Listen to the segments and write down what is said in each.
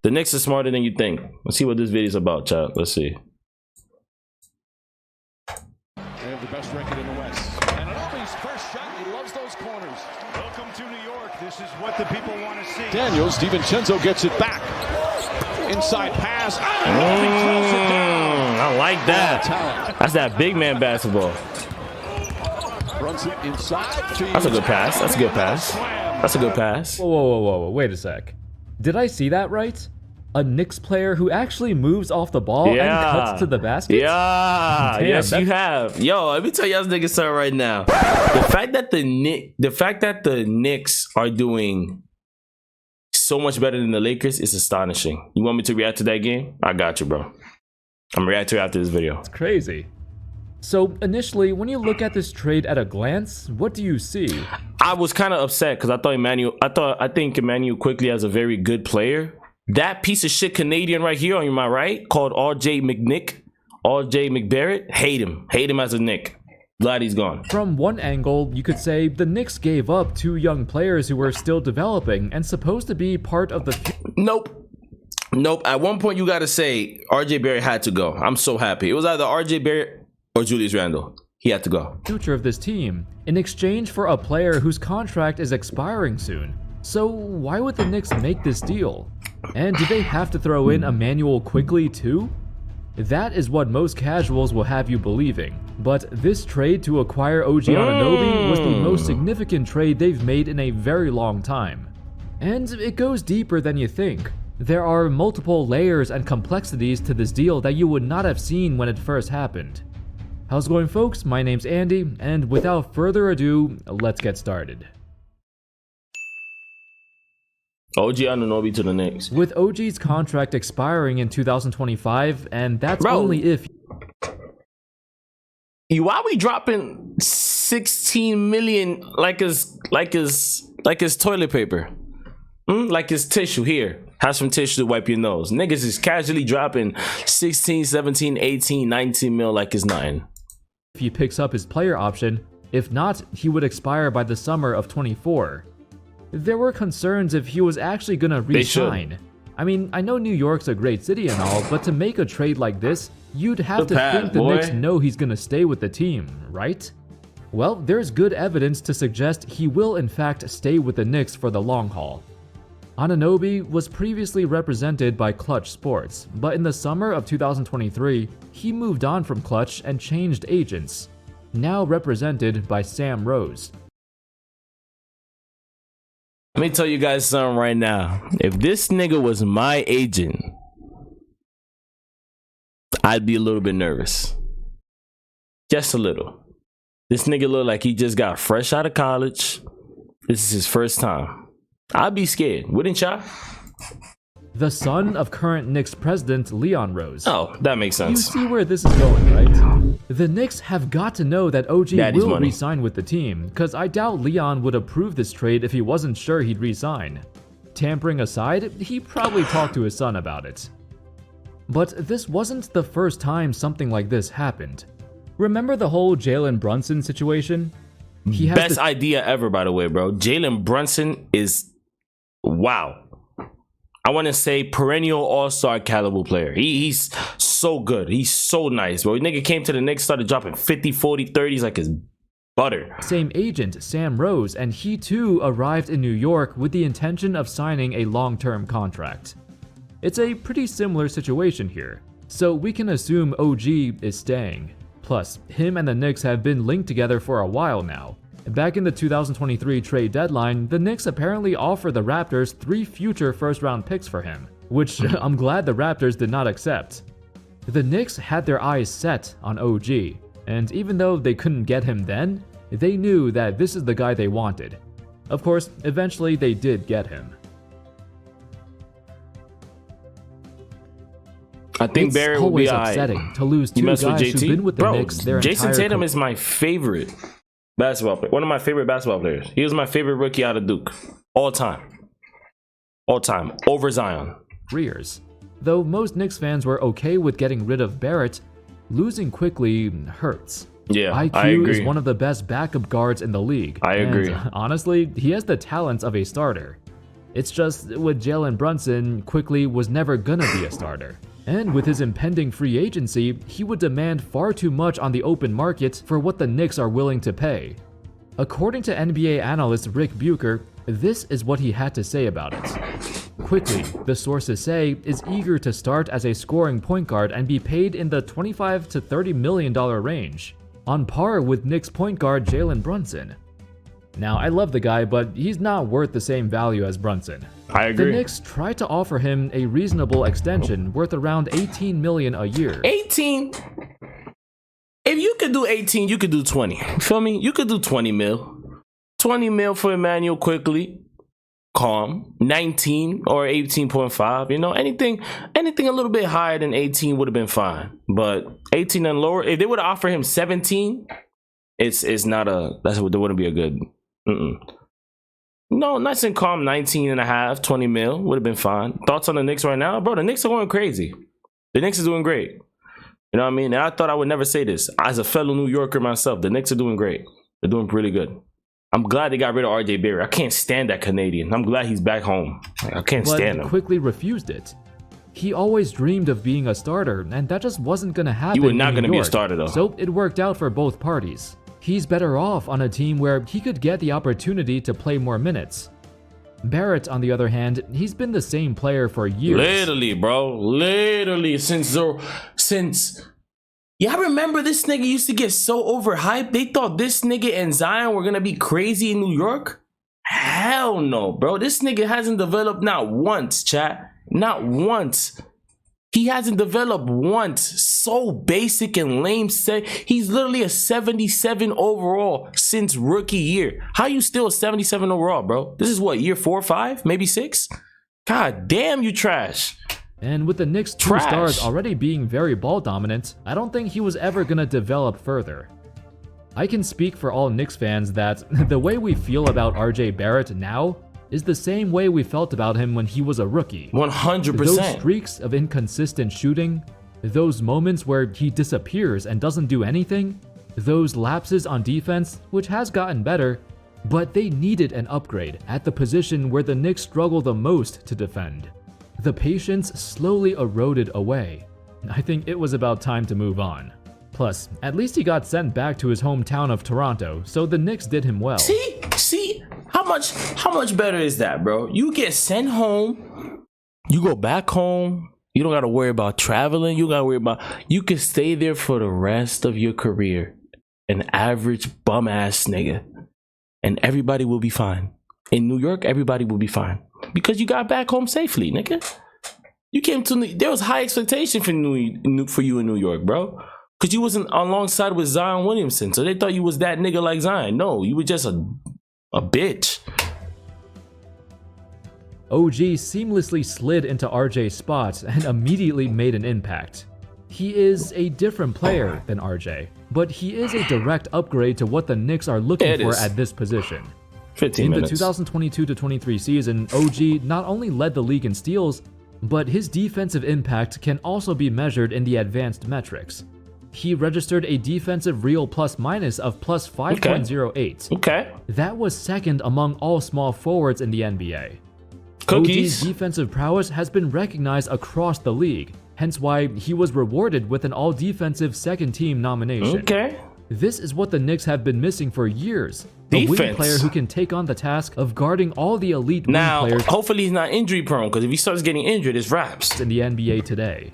The Knicks are smarter than you think. Let's see what this video is about, chat. Let's see. They have the best record in the West. And Anunoby's first shot, he loves those corners. Welcome to New York. This is what the people want to see. Daniels, DiVincenzo gets it back. Inside pass. Anunoby throws it down. I like that. That's that big man basketball. Runs it inside. That's a good pass. That's a good pass. That's a good pass. Whoa, wait a sec. Did I see that right? A Knicks player who actually moves off the ball and cuts to the basket? Yeah, damn, yes, you have. Yo, let me tell y'all niggas something right now. The fact that the Knicks are doing so much better than the Lakers is astonishing. You want me to react to that game? I got you, bro. I'm reacting to it after this video. It's crazy. So initially, when you look at this trade at a glance, what do you see? I was kind of upset because I think Emmanuel quickly has a very good player. That piece of shit Canadian right here on my right, called RJ McBarrett, hate him as a Knick. Glad he's gone. From one angle, you could say the Knicks gave up two young players who were still developing and supposed to be part of the... Nope. At one point, you got to say RJ Barrett had to go. I'm so happy. It was either RJ Barrett or Julius Randle. He had to go. Future of this team in exchange for a player whose contract is expiring soon. So why would the Knicks make this deal? And do they have to throw in Emmanuel quickly too? That is what most casuals will have you believing. But this trade to acquire OG Anunoby was the most significant trade they've made in a very long time. And it goes deeper than you think. There are multiple layers and complexities to this deal that you would not have seen when it first happened. How's it going, folks? My name's Andy, and without further ado, let's get started. OG Anunoby to the Knicks. With OG's contract expiring in 2025, and that's only if... Why we dropping 16 million like his toilet paper? Like his tissue here. Have some tissue to wipe your nose. Niggas is casually dropping 16, 17, 18, 19 mil like it's nothing. If he picks up his player option, if not, he would expire by the summer of 24. There were concerns if he was actually gonna re-sign. I mean, I know New York's a great city and all, but to make a trade like this, you'd have to think the Knicks know he's gonna stay with the team, right? Well, there's good evidence to suggest he will in fact stay with the Knicks for the long haul. Anunoby was previously represented by Clutch Sports, but in the summer of 2023, he moved on from Clutch and changed agents, now represented by Sam Rose. Let me tell you guys something right now. If this nigga was my agent, I'd be a little bit nervous. Just a little. This nigga look like he just got fresh out of college. This is his first time. I'd be scared, wouldn't y'all? The son of current Knicks president Leon Rose. Oh, that makes sense. You see where this is going, right? The Knicks have got to know that OG will re-sign with the team, because I doubt Leon would approve this trade if he wasn't sure he'd re-sign. Tampering aside, he probably talked to his son about it. But this wasn't the first time something like this happened. Remember the whole Jalen Brunson situation? He has Best idea ever, by the way, bro. Jalen Brunson is... wow. I want to say perennial all-star caliber player. He's so good. He's so nice, bro. Nigga came to the Knicks, started dropping 50, 40, 30s like his butter. Same agent, Sam Rose, and he too arrived in New York with the intention of signing a long-term contract. It's a pretty similar situation here, so we can assume OG is staying. Plus, him and the Knicks have been linked together for a while now. Back in the 2023 trade deadline, the Knicks apparently offered the Raptors 3 future first-round picks for him, which I'm glad the Raptors did not accept. The Knicks had their eyes set on OG, and even though they couldn't get him then, they knew that this is the guy they wanted. Of course, eventually they did get him. I think Barrett will be upsetting to lose two guys who've been with the Knicks their entire Jason Tatum is my favorite basketball player. One of my favorite basketball players. He was my favorite rookie out of Duke. All time. Over Zion. Careers. Though most Knicks fans were okay with getting rid of Barrett, losing quickly hurts. Yeah, IQ I agree. is one of the best backup guards in the league. I agree. And honestly, he has the talents of a starter. It's just with Jalen Brunson, quickly was never gonna be a starter. And with his impending free agency, he would demand far too much on the open market for what the Knicks are willing to pay. According to NBA analyst Rick Bucher, this is what he had to say about it. Quickly, the sources say, is eager to start as a scoring point guard and be paid in the $25 to $30 million range, on par with Knicks point guard Jalen Brunson. Now, I love the guy, but he's not worth the same value as Brunson. I agree. The Knicks tried to offer him a reasonable extension worth around $18 million a year. 18? If you could do 18, you could do 20. You feel me? You could do 20 mil. 20 mil for Emmanuel quickly. Calm. 19 or 18.5. You know, anything a little bit higher than 18 would have been fine. But 18 and lower, if they would offer him 17, it's not a, that wouldn't be a good. No, nice and calm. 19 and a half, 20 mil would have been fine. Thoughts on the Knicks right now? Bro, the Knicks are going crazy. The Knicks are doing great. You know what I mean? And I thought I would never say this. As a fellow New Yorker myself, the Knicks are doing great. They're doing really good. I'm glad they got rid of RJ Barrett. I can't stand that Canadian. I'm glad he's back home. I can't stand him. But quickly refused it. He always dreamed of being a starter, and that just wasn't going to happen. You were not going to be a starter, though. So it worked out for both parties. He's better off on a team where he could get the opportunity to play more minutes. Barrett, on the other hand, he's been the same player for years. Literally, bro. Literally, since yeah, I remember this nigga used to get so overhyped. They thought this nigga and Zion were gonna be crazy in New York. Hell no, bro. This nigga hasn't developed not once, chat. Not once. He hasn't developed once. So basic and lame. He's literally a 77 overall since rookie year. How you still a 77 overall, bro? This is what, year 4 or 5? Maybe 6? God damn, you trash. And with the Knicks' two stars already being very ball dominant, I don't think he was ever gonna develop further. I can speak for all Knicks fans that the way we feel about RJ Barrett now is the same way we felt about him when he was a rookie. 100%. Those streaks of inconsistent shooting, those moments where he disappears and doesn't do anything, those lapses on defense, which has gotten better, but they needed an upgrade at the position where the Knicks struggle the most to defend. The patience slowly eroded away. I think it was about time to move on. Plus, at least he got sent back to his hometown of Toronto, so the Knicks did him well. See, how much better is that, bro? You get sent home, you go back home, you don't gotta worry about traveling, you can stay there for the rest of your career. An average bum ass nigga. And everybody will be fine. In New York, everybody will be fine. Because you got back home safely, nigga. You came to there was high expectation for you in New York, bro. Because you wasn't alongside with Zion Williamson. So they thought you was that nigga like Zion. No, you were just a bitch. OG seamlessly slid into RJ's spot and immediately made an impact. He is a different player than RJ, but he is a direct upgrade to what the Knicks are looking for at this position. 15 in minutes. The 2022-23 season, OG not only led the league in steals, but his defensive impact can also be measured in the advanced metrics. He registered a defensive real plus-minus of plus 5.08. Okay. That was second among all small forwards in the NBA. Cookies. OG's defensive prowess has been recognized across the league, hence why he was rewarded with an all-defensive second-team nomination. Okay. This is what the Knicks have been missing for years. A wing player who can take on the task of guarding all the elite wing players. Hopefully he's not injury prone, because if he starts getting injured, it's wraps. In the NBA today.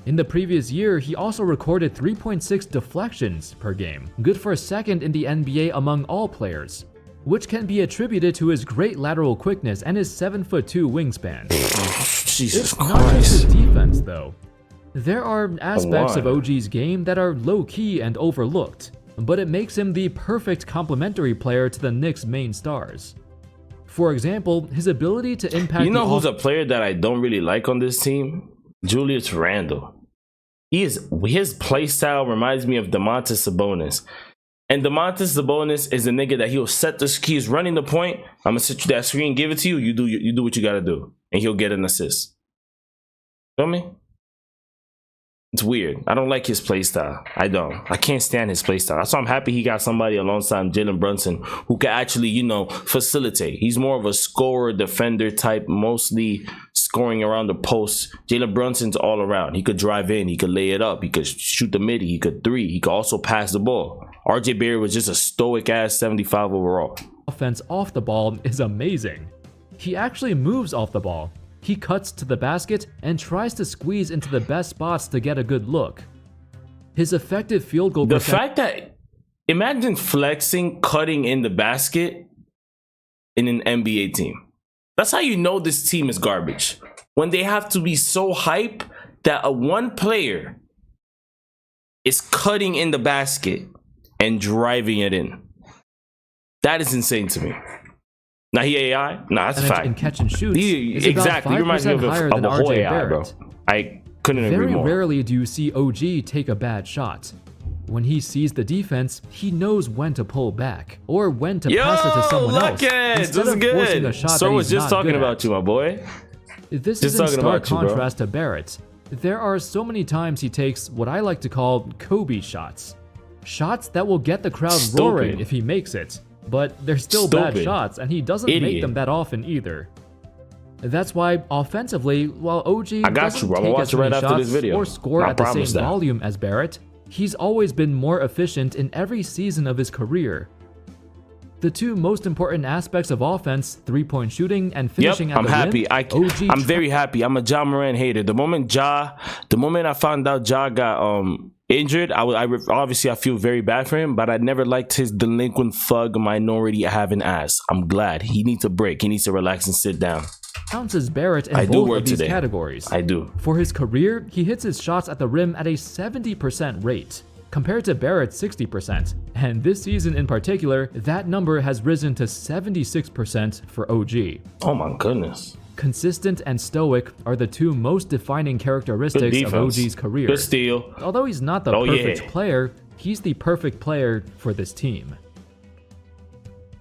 In the previous year, he also recorded 3.6 deflections per game, good for second in the NBA among all players, which can be attributed to his great lateral quickness and his 7'2" wingspan. Jesus It's not just his Christ. defense, though. There are aspects of OG's game that are low-key and overlooked, but it makes him the perfect complementary player to the Knicks' main stars. For example, his ability to impact. You know who's a player that I don't really like on this team? Julius Randle. His play style reminds me of Domantas Sabonis. And Domantas Sabonis is a nigga that he'll set the keys running the point. I'm gonna set you that screen, give it to you. You do what you gotta do, and he'll get an assist. Feel me? It's weird. I don't like his play style. I don't. I can't stand his play style. That's why I'm happy he got somebody alongside Jalen Brunson who can actually, you know, facilitate. He's more of a scorer, defender type, mostly scoring around the post. Jalen Brunson's all around. He could drive in. He could lay it up. He could shoot the midi. He could three. He could also pass the ball. RJ Barrett was just a stoic ass 75 overall. Offense off the ball is amazing. He actually moves off the ball. He cuts to the basket and tries to squeeze into the best spots to get a good look. His effective field goal percentage. The fact that, imagine flexing, cutting in the basket in an NBA team. That's how you know this team is garbage. When they have to be so hype that a one player is cutting in the basket and driving it in. That is insane to me. Now he AI? Nah, that's a fact. In catch and shoots, exactly. He reminds me of a whole AI, bro. I couldn't agree more. Very rarely do you see OG take a bad shot. When he sees the defense, he knows when to pull back or when to pass it to someone else. Instead of forcing a shot so was just talking about you, my boy. This is in stark contrast to Barrett. There are so many times he takes what I like to call Kobe shots. Shots that will get the crowd roaring if he makes it. But they're still bad shots, and he doesn't make them that often either. That's why, offensively, while OG doesn't take as many shots or score at the same volume as Barrett, he's always been more efficient in every season of his career. The two most important aspects of offense, three-point shooting and finishing at the rim, I'm very happy. I'm a Ja Morant hater. The moment I found out Ja got injured, obviously I feel very bad for him, but I never liked his delinquent thug minority having ass. I'm glad. He needs a break. He needs to relax and sit down. Counts as Barrett in both of these categories. I do. For his career, he hits his shots at the rim at a 70% rate, compared to Barrett's 60%. And this season in particular, that number has risen to 76% for OG. Oh my goodness. Consistent and stoic are the two most defining characteristics of OG's career. Good steal. Although he's not the perfect player, he's the perfect player for this team.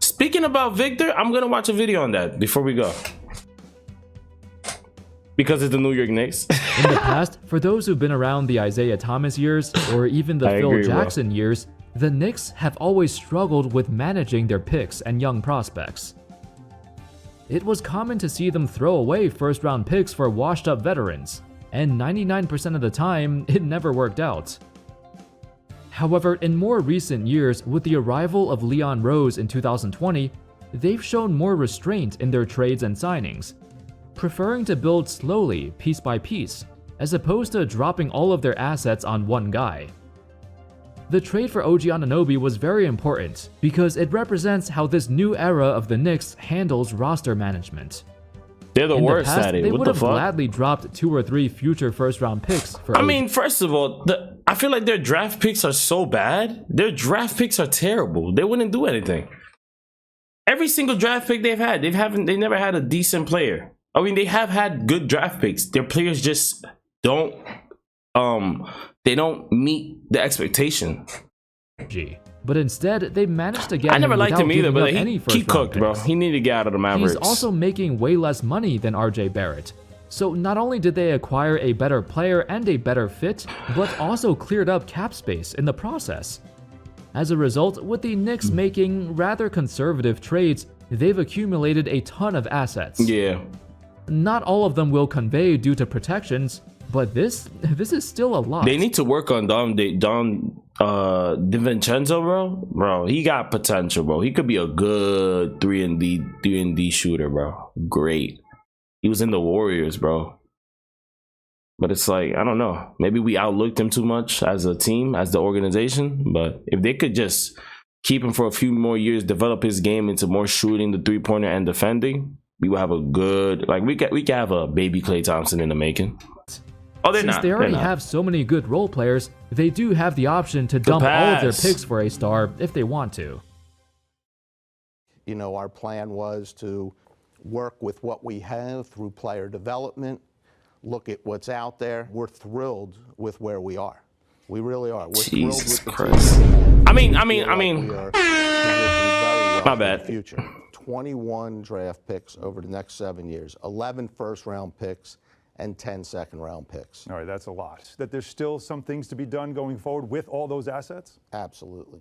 Speaking about Victor, I'm gonna watch a video on that before we go. Because it's the New York Knicks. In the past, for those who've been around the Isaiah Thomas years, or even the Phil Jackson years, the Knicks have always struggled with managing their picks and young prospects. It was common to see them throw away first-round picks for washed-up veterans, and 99% of the time, it never worked out. However, in more recent years, with the arrival of Leon Rose in 2020, they've shown more restraint in their trades and signings, preferring to build slowly, piece by piece, as opposed to dropping all of their assets on one guy. The trade for OG Anunoby was very important because it represents how this new era of the Knicks handles roster management. They're the worst at it. They would have gladly dropped 2 or 3 future first-round picks for OG. I mean, first of all, I feel like their draft picks are so bad. Their draft picks are terrible. They wouldn't do anything. Every single draft pick they've had, they never had a decent player. I mean, they have had good draft picks. Their players just don't they don't meet the expectation. But instead, they managed to get I never liked him either, but he cooked, picks. bro. He needed to get out of the Mavericks. He's also making way less money than RJ Barrett. So not only did they acquire a better player and a better fit, but also cleared up cap space in the process. As a result, with the Knicks making rather conservative trades, they've accumulated a ton of assets. Yeah. Not all of them will convey due to protections, but this is still a lot. They need to work on Don DiVincenzo, bro. Bro, he got potential, bro. He could be a good 3-and-D shooter, bro. Great. He was in the Warriors, bro. But it's like, I don't know. Maybe we outlooked him too much as a team, as the organization. But if they could just keep him for a few more years, develop his game into more shooting, the three-pointer, and defending, we will have a good, like, we could have a baby Klay Thompson in the making. Oh, they're not. Since they already have so many good role players, they do have the option to dump all of their picks for a star if they want to. You know, our plan was to work with what we have through player development, look at what's out there. We're thrilled with where we are. We really are. We're Jesus thrilled with the Christ. I mean, we are well my bad. Future. 21 draft picks over the next 7 years, 11 first-round picks, and 10 second-round picks. All right, that's a lot. That there's still some things to be done going forward with all those assets? Absolutely.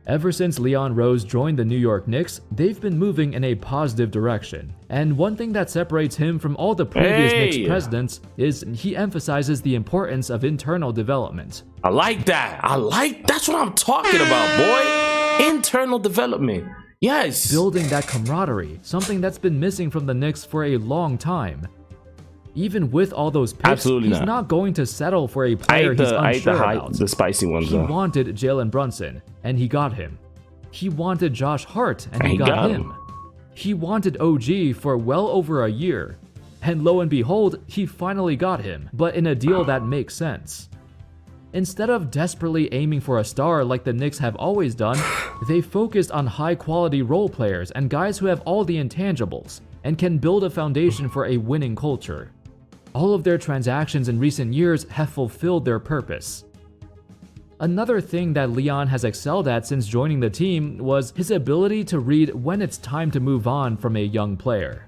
Ever since Leon Rose joined the New York Knicks, they've been moving in a positive direction. And one thing that separates him from all the previous Knicks presidents is he emphasizes the importance of internal development. I like that. That's what I'm talking about, boy. Internal development. Yes. Building that camaraderie, something that's been missing from the Knicks for a long time. Even with all those picks, he's not going to settle for a player he's unsure about. The spicy ones, He wanted Jalen Brunson, and he got him. He wanted Josh Hart, and he got him. He wanted OG for well over a year. And lo and behold, he finally got him, but in a deal that makes sense. Instead of desperately aiming for a star like the Knicks have always done, they focused on high-quality role players and guys who have all the intangibles, and can build a foundation for a winning culture. All of their transactions in recent years have fulfilled their purpose. Another thing that Leon has excelled at since joining the team was his ability to read when it's time to move on from a young player.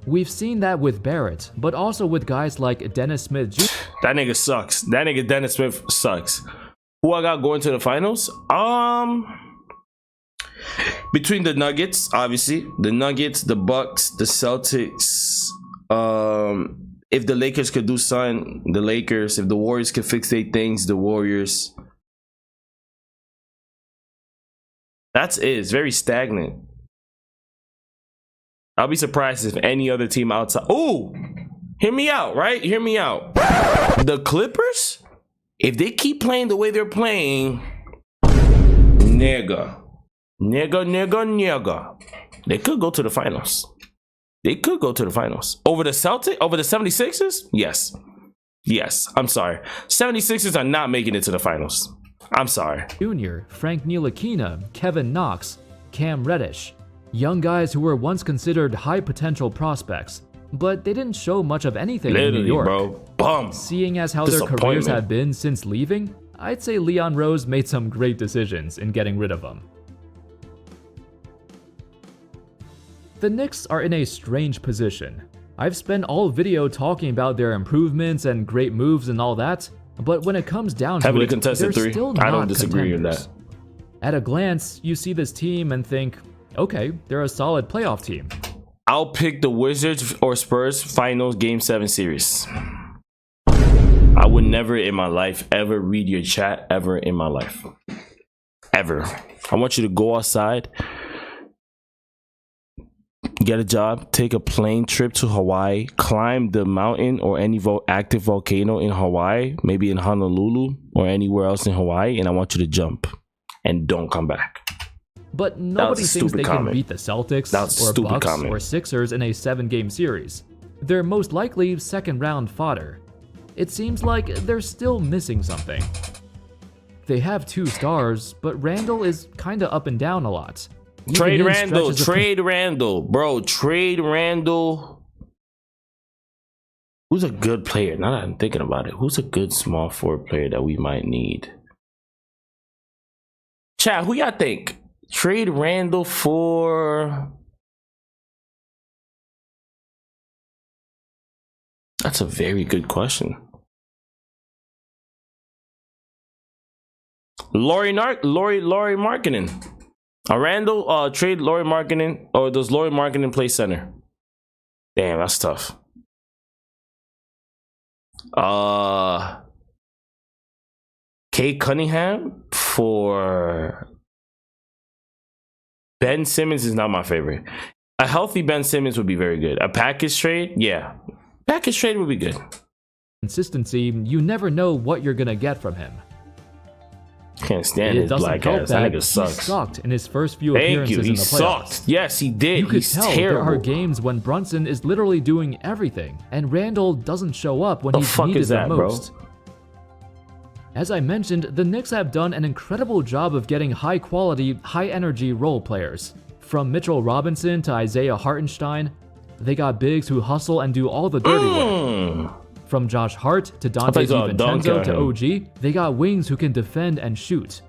We've seen that with Barrett, but also with guys like Dennis Smith Jr. That nigga sucks. That nigga Dennis Smith sucks. Who I got going to the finals? Between the Nuggets, obviously. The Nuggets, the Bucks, the Celtics. If the Lakers could do something, the Lakers. If the Warriors could fix their things, the Warriors. That's it. It's very stagnant. I'll be surprised if any other team outside. Oh, hear me out, right? Hear me out. The Clippers, if they keep playing the way they're playing, nigga, they could go to the finals. They could go to the finals. Over the Celtics? Over the 76ers? Yes. Yes, I'm sorry. 76ers are not making it to the finals. I'm sorry. Jr., Frank Ntilikina, Kevin Knox, Cam Reddish. Young guys who were once considered high potential prospects, but they didn't show much of anything in New York. Bro. Bum. Seeing as how their careers have been since leaving, I'd say Leon Rose made some great decisions in getting rid of them. The Knicks are in a strange position. I've spent all video talking about their improvements and great moves and all that, but when it comes down to it, they're still not I don't disagree with contenders. that. At a glance, you see this team and think, okay, they're a solid playoff team. I'll pick the Wizards or Spurs finals game 7 series. I would never in my life ever read your chat ever in my life. Ever. I want you to go outside, get a job, take a plane trip to Hawaii, climb the mountain or any active volcano in Hawaii, maybe in Honolulu or anywhere else in Hawaii, and I want you to jump and don't come back. But nobody thinks they can beat the Celtics or Bucks or Sixers in a 7-game series. They're most likely second-round fodder. It seems like they're still missing something. They have 2 stars, but Randall is kinda up and down a lot. Trade Randall, bro. Trade Randall. Who's a good player? Now that I'm thinking about it, who's a good small forward player that we might need? Chat, who y'all think? Trade Randall for... That's a very good question. Laurie Markkinen. Randall, trade Laurie Markkinen, or does Laurie Markkinen play center? Damn, that's tough. Kate Cunningham for Ben Simmons is not my favorite. A healthy Ben Simmons would be very good. A package trade, yeah. Package trade would be good. Consistency, you never know what you're gonna get from him. Can't stand his black ass. That nigga sucks. He sucked in his first few appearances in the playoffs. Sucked. Yes, he did. You could tell there are games when Brunson is literally doing everything, and Randall doesn't show up when he's needed the most. Bro? As I mentioned, the Knicks have done an incredible job of getting high-quality, high-energy role players. From Mitchell Robinson to Isaiah Hartenstein, they got bigs who hustle and do all the dirty work. From Josh Hart to Dante DiVincenzo to OG, they got wings who can defend and shoot.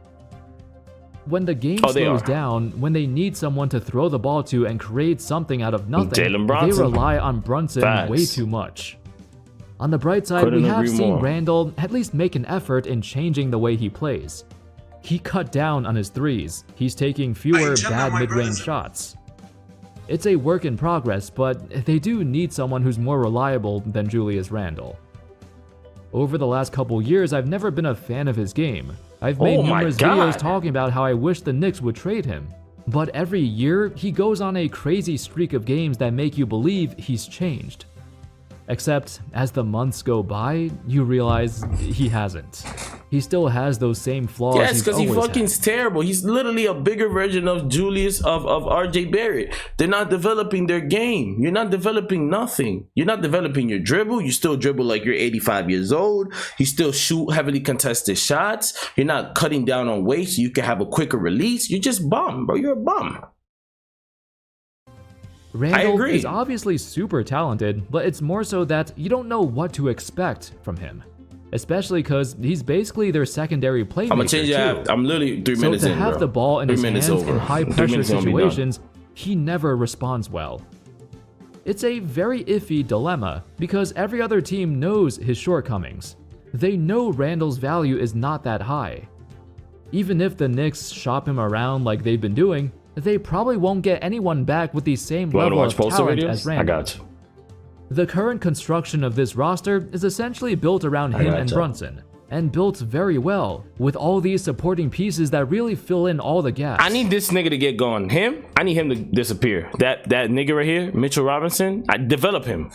When the game slows down, when they need someone to throw the ball to and create something out of nothing, they rely on Brunson way too much. On the bright side, Couldn't we have agree seen more. Randall at least make an effort in changing the way he plays. He cut down on his threes. He's taking fewer bad mid-range shots. It's a work in progress, but they do need someone who's more reliable than Julius Randle. Over the last couple years, I've never been a fan of his game. I've made numerous videos talking about how I wish the Knicks would trade him. But every year, he goes on a crazy streak of games that make you believe he's changed. Except, as the months go by, you realize he hasn't. He still has those same flaws. Yes, because he always fucking's had. terrible. He's literally a bigger version of Julius of RJ Barrett. They're not developing their game. You're not developing nothing. You're not developing your dribble. You still dribble like you're 85 years old. You still shoot heavily contested shots. You're not cutting down on weight so you can have a quicker release. You're just bum, bro. You're a bum. Randall is obviously super talented, but it's more so that you don't know what to expect from him. Especially because he's basically their secondary playmaker. I'm gonna change that. I'm literally 3 minutes in, So to have the ball in his hands in high-pressure situations, he never responds well. It's a very iffy dilemma because every other team knows his shortcomings. They know Randall's value is not that high. Even if the Knicks shop him around like they've been doing, they probably won't get anyone back with the same level of talent as Randall. I got you. The current construction of this roster is essentially built around him and Brunson, and built very well, with all these supporting pieces that really fill in all the gaps. I need this nigga to get gone. I need him to disappear. That nigga right here, Mitchell Robinson, I develop him.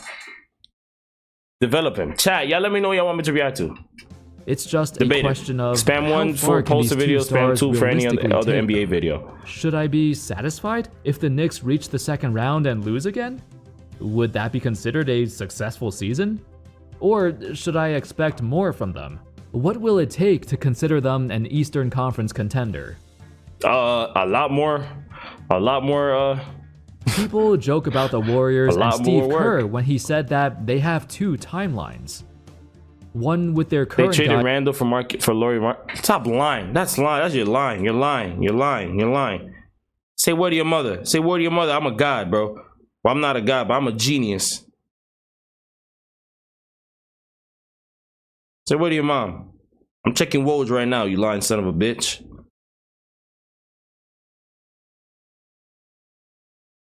Develop him. Chat, y'all let me know what y'all want me to react to. It's just Debate a question of spam one for poster video, spam two for any other NBA video. Should I be satisfied if the Knicks reach the second round and lose again? Would that be considered a successful season? Or should I expect more from them? What will it take to consider them an Eastern Conference contender? A lot more. People joke about the Warriors and Steve more Kerr when he said that they have two timelines. One with their current They traded guy. Randall for Laurie Mark. Stop lying. That's lying. That's your lying. You're lying. You're lying. You're lying. Say word to your mother. Say word to your mother. I'm a god, bro. Well, I'm not a god, but I'm a genius. Say word to your mom. I'm checking Woj right now, you lying son of a bitch.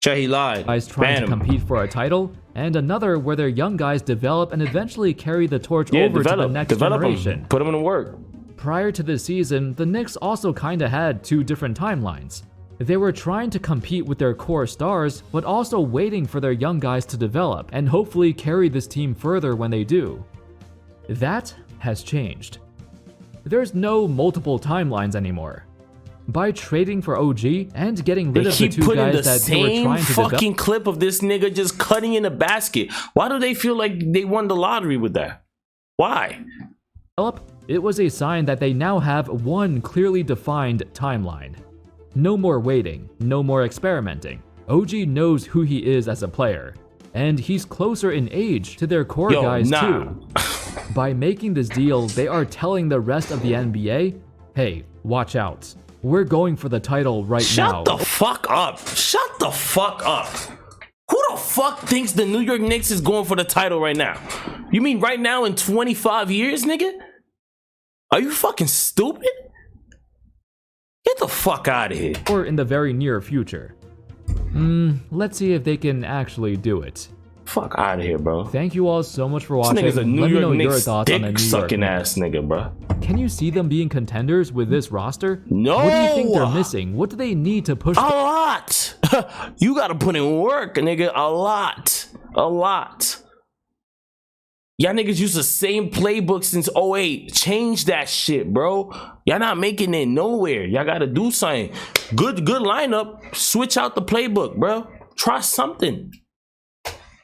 Chat, he lied. Guys trying Ban to him. compete for a title, and another where their young guys develop and eventually carry the torch Yeah, over to the next develop generation. him. Put him in the work. Prior to this season, the Knicks also kinda had two different timelines. They were trying to compete with their core stars, but also waiting for their young guys to develop and hopefully carry this team further when they do. That has changed. There's no multiple timelines anymore. By trading for OG and getting rid They of the keep two putting guys the that they were same trying to fucking clip of this nigga just cutting in a basket. Why do they feel like they won the lottery with that? Why? develop, it was a sign that they now have one clearly defined timeline. No more waiting, no more experimenting. OG knows who he is as a player, and he's closer in age to their core guys too. By making this deal, they are telling the rest of the NBA, hey, watch out. We're going for the title right now. Shut the fuck up. Shut the fuck up. Who the fuck thinks the New York Knicks is going for the title right now? You mean right now in 25 years, nigga? Are you fucking stupid? Get the fuck out of here. Or in the very near future. Let's see if they can actually do it. Fuck out of here, bro. Thank you all so much for watching. This nigga's a New Let me know York your Knicks thoughts on the New dick York sucking Knicks. ass nigga, bro. Can you see them being contenders with this roster? No. What do you think they're missing? What do they need to push? A lot. You gotta put in work, nigga. A lot. A lot. Y'all niggas use the same playbook since 08. Change that shit, bro. Y'all not making it nowhere. Y'all gotta do something. Good lineup. Switch out the playbook, bro. Try something.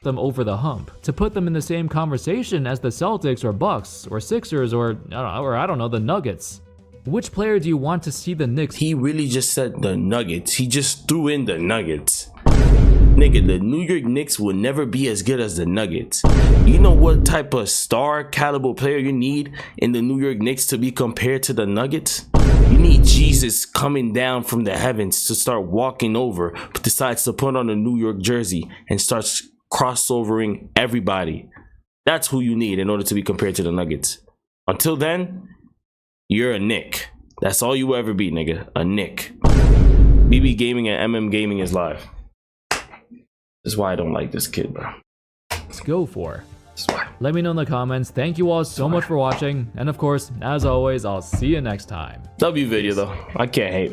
them over the hump, to put them in the same conversation as the Celtics or Bucks or Sixers or I don't know, the Nuggets. Which player do you want to see the Knicks? He really just said the Nuggets. He just threw in the Nuggets. Nigga, the New York Knicks will never be as good as the Nuggets. You know what type of star caliber player you need in the New York Knicks to be compared to the Nuggets? You need Jesus coming down from the heavens to start walking over, but decides to put on a New York jersey and starts crossovering everybody. That's who you need in order to be compared to the Nuggets. Until then, you're a Knick. That's all you will ever be, nigga. A Knick. BB Gaming and MM Gaming is live. That's why I don't like this kid, bro. Let's go for. That's why. Let me know in the comments. Thank you all so much for watching. And of course, as always, I'll see you next time. W video though. I can't hate.